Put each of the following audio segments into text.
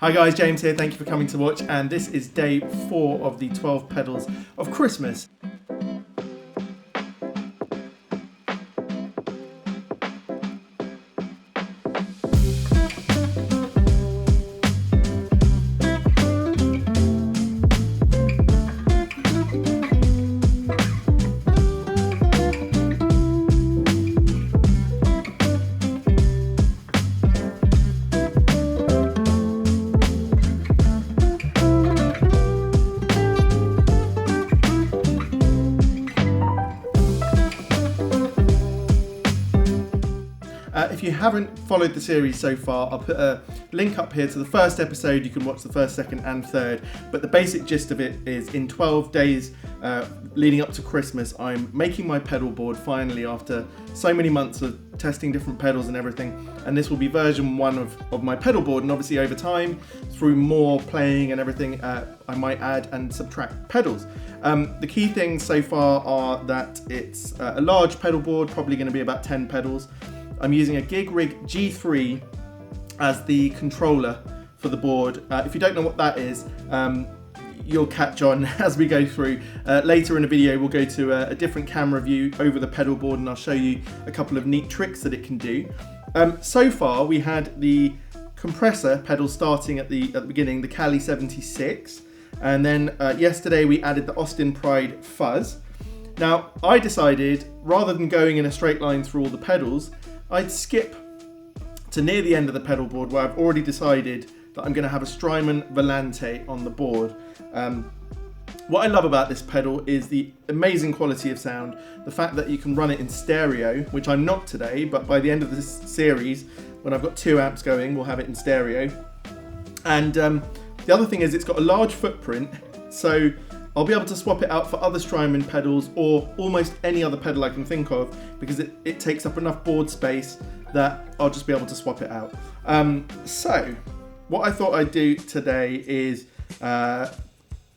Hi guys, James here, thank you for coming to watch, and this is day 4 of the 12 pedals of Christmas. If you haven't followed the series so far, I'll put a link up here to the first episode. You can watch the first, second and third, but the basic gist of it is in 12 days leading up to Christmas, I'm making my pedal board finally after so many months of testing different pedals and everything, and this will be version 1 of my pedal board, and obviously over time, through more playing and everything, I might add and subtract pedals. The key things so far are that it's a large pedal board, probably going to be about 10 pedals. I'm using a Gigrig G3 as the controller for the board. If you don't know what that is, you'll catch on as we go through. Later in the video we'll go to a different camera view over the pedal board and I'll show you a couple of neat tricks that it can do. So far we had the compressor pedal starting at the beginning, the Cali 76, and then yesterday we added the Austin Pride Fuzz. Now I decided, rather than going in a straight line through all the pedals, I'd skip to near the end of the pedal board where I've already decided that I'm going to have a Strymon Volante on the board. What I love about this pedal is the amazing quality of sound, the fact that you can run it in stereo, which I'm not today, but by the end of this series, when I've got 2 amps going, we'll have it in stereo. And the other thing is it's got a large footprint, so I'll be able to swap it out for other Strymon pedals or almost any other pedal I can think of, because it takes up enough board space that I'll just be able to swap it out. So what I thought I'd do today is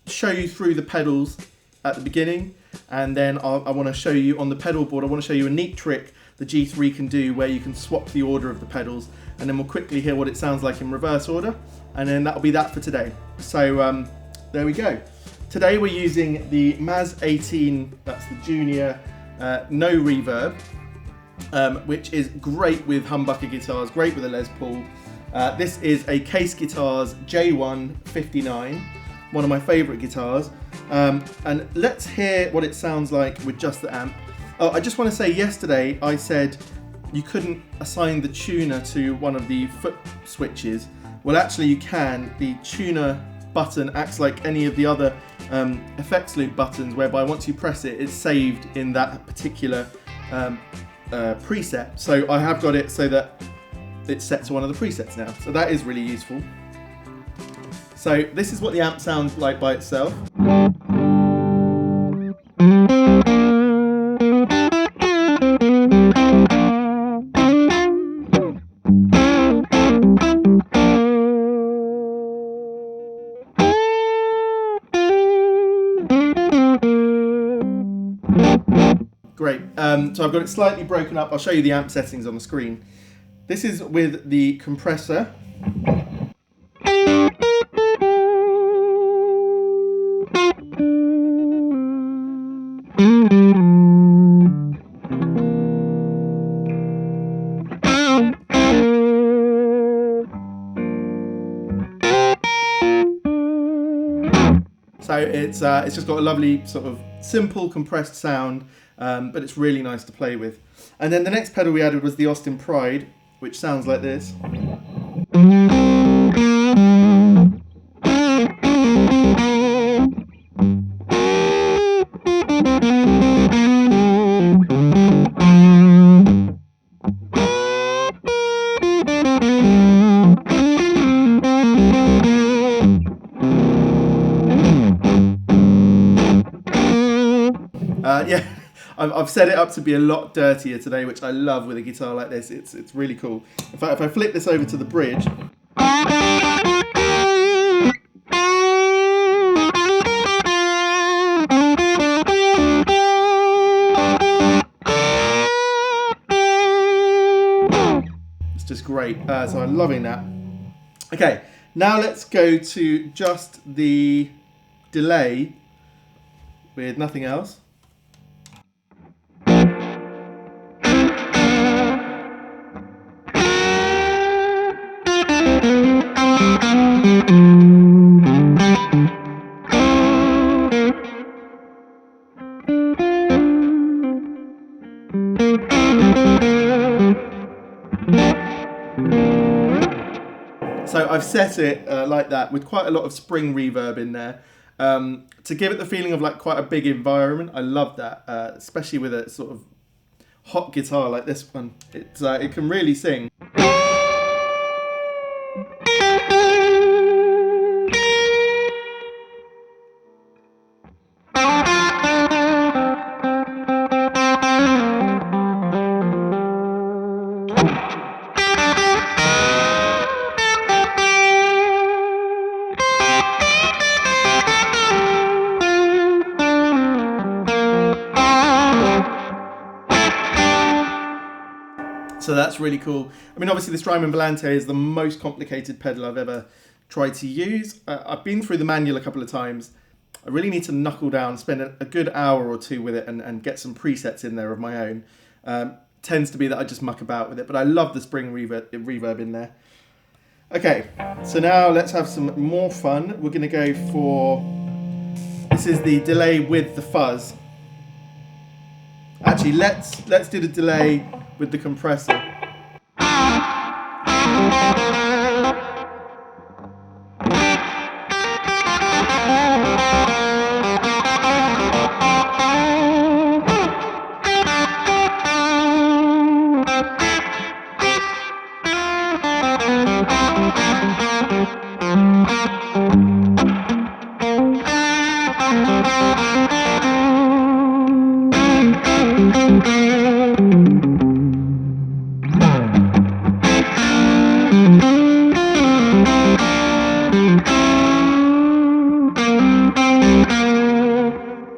show you through the pedals at the beginning, and then I want to show you on the pedal board, I want to show you a neat trick the G3 can do where you can swap the order of the pedals, and then we'll quickly hear what it sounds like in reverse order, and then that'll be that for today. So there we go. Today we're using the Maz 18, that's the junior, no reverb, which is great with humbucker guitars, great with a Les Paul. This is a Case Guitars J1 59, one of my favourite guitars. And let's hear what it sounds like with just the amp. Oh, I just want to say, yesterday I said you couldn't assign the tuner to one of the foot switches. Well, actually you can. The tuner button acts like any of the other effects loop buttons, whereby once you press it, it's saved in that particular preset. So I have got it so that it's set to one of the presets now. So that is really useful. So this is what the amp sounds like by itself. Great, so I've got it slightly broken up. I'll show you the amp settings on the screen. This is with the compressor. So it's just got a lovely sort of simple compressed sound, but it's really nice to play with. And then the next pedal we added was the Austin Pride, which sounds like this. Yeah, I've set it up to be a lot dirtier today, which I love with a guitar like this. It's really cool. In fact, if I flip this over to the bridge, it's just great. So I'm loving that. Okay, Now let's go to just the delay with nothing else. So I've set it like that with quite a lot of spring reverb in there to give it the feeling of like quite a big environment. I love that, especially with a sort of hot guitar like this one. It can really sing. So that's really cool. I mean, obviously the Strymon Volante is the most complicated pedal I've ever tried to use. I've been through the manual a couple of times. I really need to knuckle down, spend a good hour or two with it and get some presets in there of my own. Tends to be that I just muck about with it, but I love the spring reverb in there. Okay, so now let's have some more fun. We're gonna go for, this is the delay with the fuzz. Actually, let's do the delay with the compressor.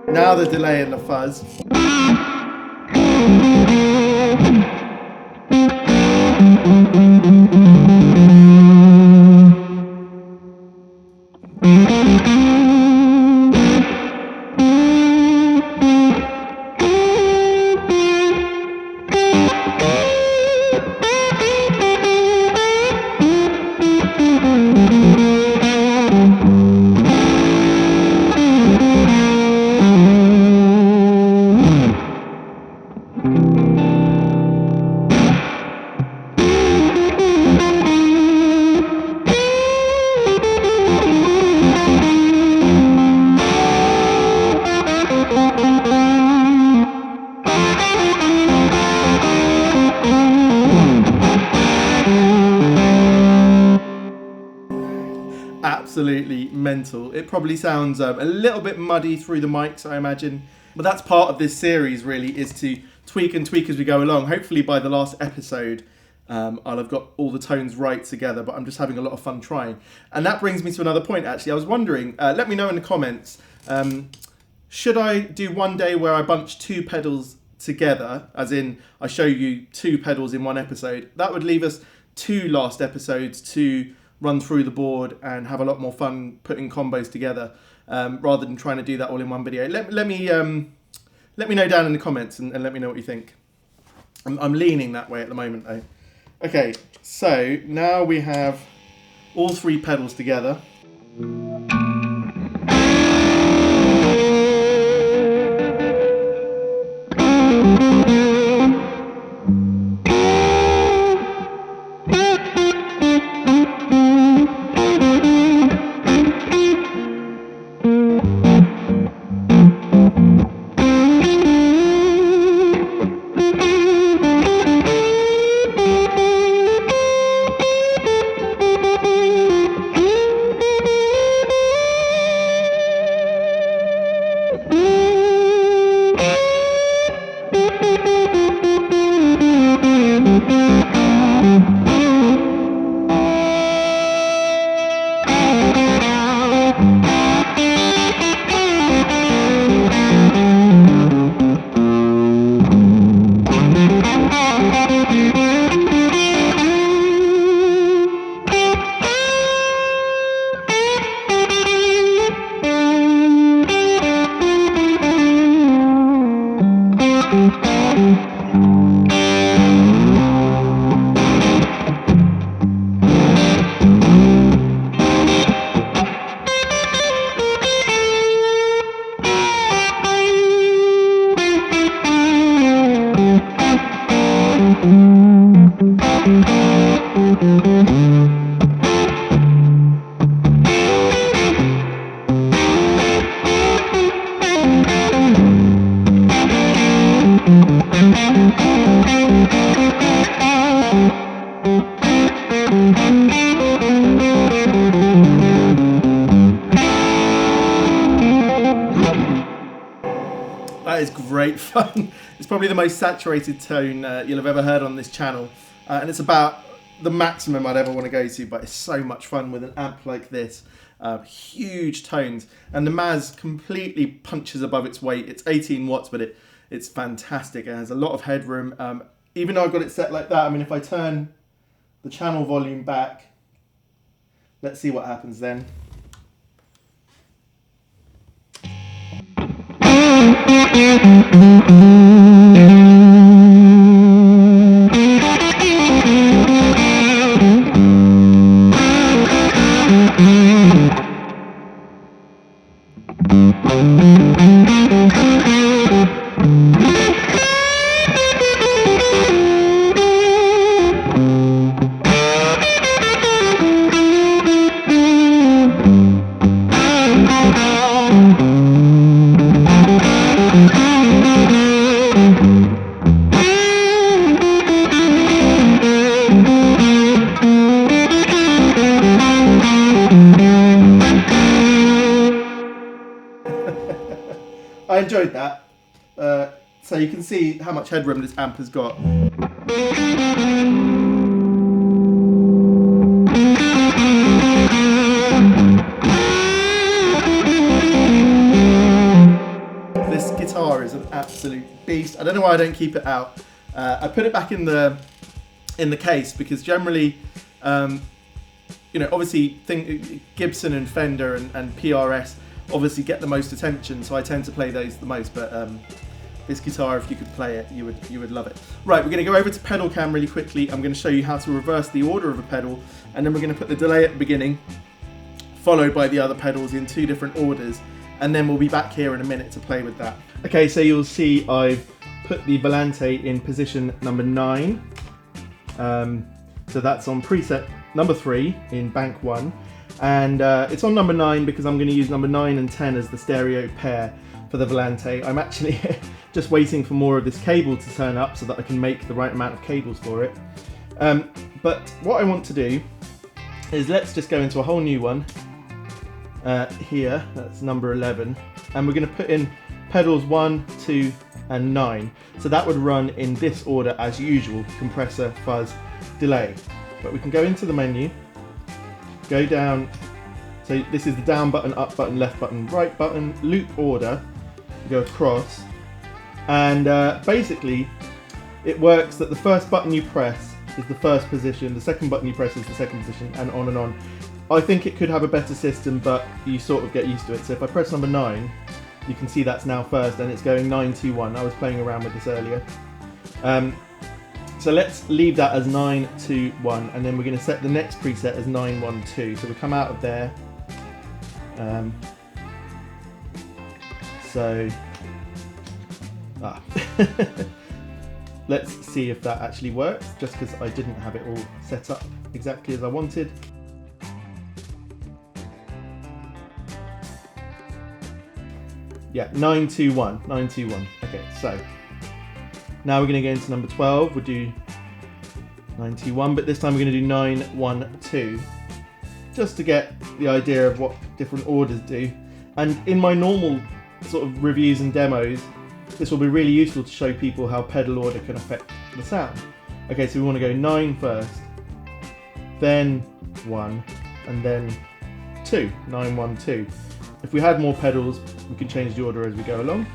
Now the delay and the fuzz. Absolutely mental. It probably sounds a little bit muddy through the mics, I imagine, but that's part of this series really, is to tweak and tweak as we go along. Hopefully by the last episode I'll have got all the tones right together, but I'm just having a lot of fun trying. And that brings me to another point actually. I was wondering, let me know in the comments, should I do one day where I bunch two pedals together, as in I show you two pedals in one episode? That would leave us two last episodes to run through the board and have a lot more fun putting combos together, rather than trying to do that all in one video. Let me know down in the comments and let me know what you think. I'm leaning that way at the moment though. Okay, so now we have all three pedals together. great fun. It's probably the most saturated tone you'll have ever heard on this channel. And it's about the maximum I'd ever want to go to, but it's so much fun with an amp like this. Huge tones. And the Maz completely punches above its weight. It's 18 watts, but it's fantastic. It has a lot of headroom. Even though I've got it set like that, I mean, if I turn the channel volume back, let's see what happens then. I enjoyed that. So you can see how much headroom this amp has got. This guitar is an absolute beast. I don't know why I don't keep it out. I put it back in the case because generally, you know, obviously Gibson and Fender and PRS obviously get the most attention, so I tend to play those the most, but this guitar, if you could play it, you would love it. Right, we're going to go over to pedal cam really quickly. I'm going to show you how to reverse the order of a pedal, and then we're going to put the delay at the beginning, followed by the other pedals in 2 different orders, and then we'll be back here in a minute to play with that. Okay, so you'll see I've put the Volante in position number 9. So that's on preset number 3 in bank 1. And it's on number 9 because I'm going to use number 9 and 10 as the stereo pair for the Volante. I'm actually just waiting for more of this cable to turn up so that I can make the right amount of cables for it. But what I want to do is let's just go into a whole new one here. That's number 11. And we're going to put in pedals 1, 2 and 9. So that would run in this order as usual: compressor, fuzz, delay. But we can go into the menu, go down, so this is the down button, up button, left button, right button, loop order, go across, and basically it works that the first button you press is the first position, the second button you press is the second position, and on and on. I think it could have a better system, but you sort of get used to it. So if I press number 9, you can see that's now first, and it's going 9, 2, 1. I was playing around with this earlier. So let's leave that as 9, 2, 1, and then we're going to set the next preset as 9, 1, 2. So we come out of there. Let's see if that actually works, just because I didn't have it all set up exactly as I wanted. Yeah, 9, 2, 1, 9, 2, 1. Okay, so now we're going to go into number 12, we'll do 9, 2, 1, but this time we're going to do 9, 1, 2, just to get the idea of what different orders do. And in my normal sort of reviews and demos, this will be really useful to show people how pedal order can affect the sound. Okay, so we want to go 9 first, then 1, and then 2, 9, 1, 2. If we had more pedals, we can change the order as we go along.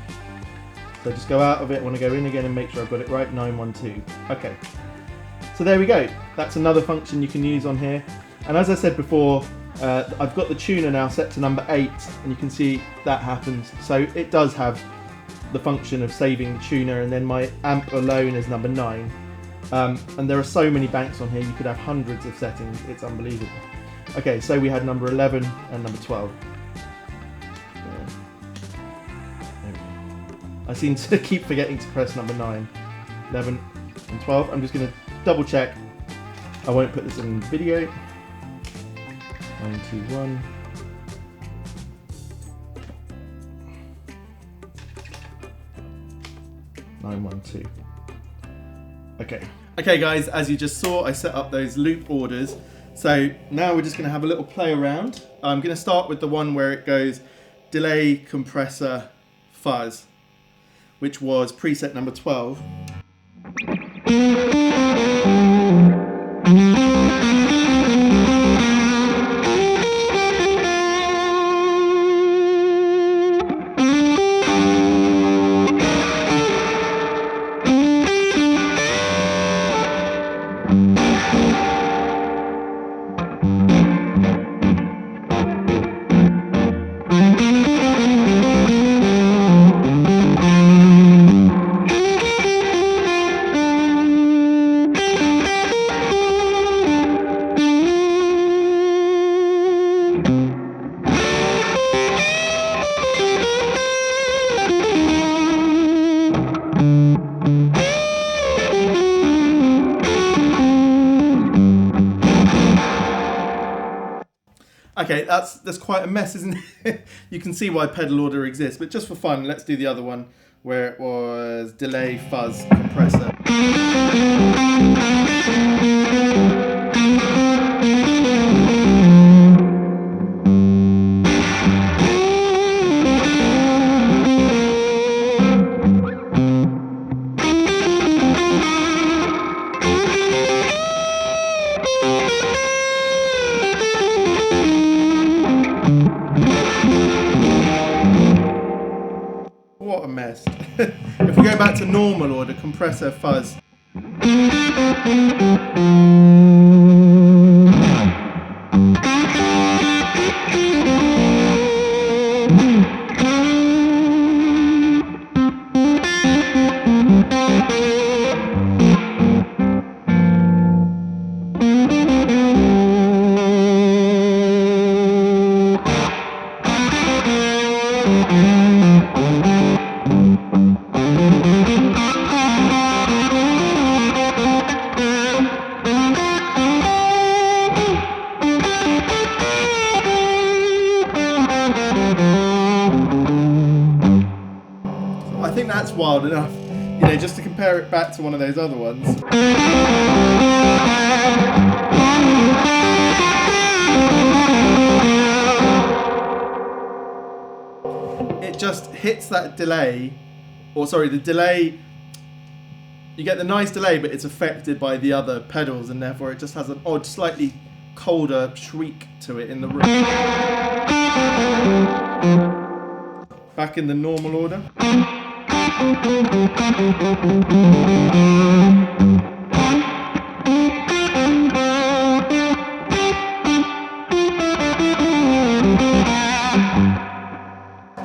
So just go out of it, I want to go in again and make sure I've got it right, 9, 1, 2. Okay, so there we go. That's another function you can use on here. And as I said before, I've got the tuner now set to number 8, and you can see that happens. So it does have the function of saving the tuner, and then my amp alone is number 9. And there are so many banks on here, you could have hundreds of settings, it's unbelievable. Okay, so we had number 11 and number 12. I seem to keep forgetting to press number 9, 11 and 12. I'm just going to double check. I won't put this in video. 9, 2, 1. Nine, 1, 2. Okay. Okay guys, as you just saw, I set up those loop orders. So now we're just going to have a little play around. I'm going to start with the one where it goes delay, compressor, fuzz. which was preset number 12. Okay, that's quite a mess, isn't it? You can see why pedal order exists, but just for fun, let's do the other one where it was delay, fuzz, compressor. What a mess. If we go back to normal order, compressor, fuzz. I think that's wild enough, you know, just to compare it back to one of those other ones. It just hits that delay, or sorry, the delay, you get the nice delay, but it's affected by the other pedals, and therefore it just has an odd, slightly colder shriek to it in the room. Back in the normal order.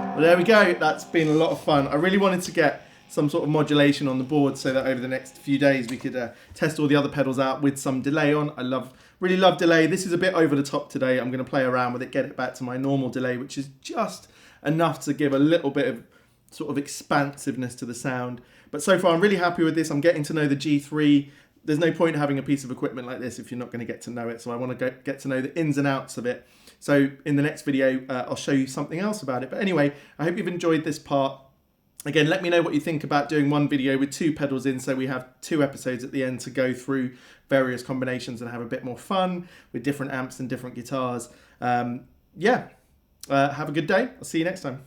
Well, there we go. That's been a lot of fun. I really wanted to get some sort of modulation on the board so that over the next few days we could test all the other pedals out with some delay on. I really love delay. This is a bit over the top today. I'm going to play around with it, get it back to my normal delay, which is just enough to give a little bit of sort of expansiveness to the sound. But so far I'm really happy with this. I'm getting to know the G3. There's no point in having a piece of equipment like this if you're not going to get to know it. So I want to get to know the ins and outs of it. So in the next video, I'll show you something else about it. But anyway, I hope you've enjoyed this part. Again, let me know what you think about doing one video with two pedals in, so we have 2 episodes at the end to go through various combinations and have a bit more fun with different amps and different guitars. Have a good day. I'll see you next time.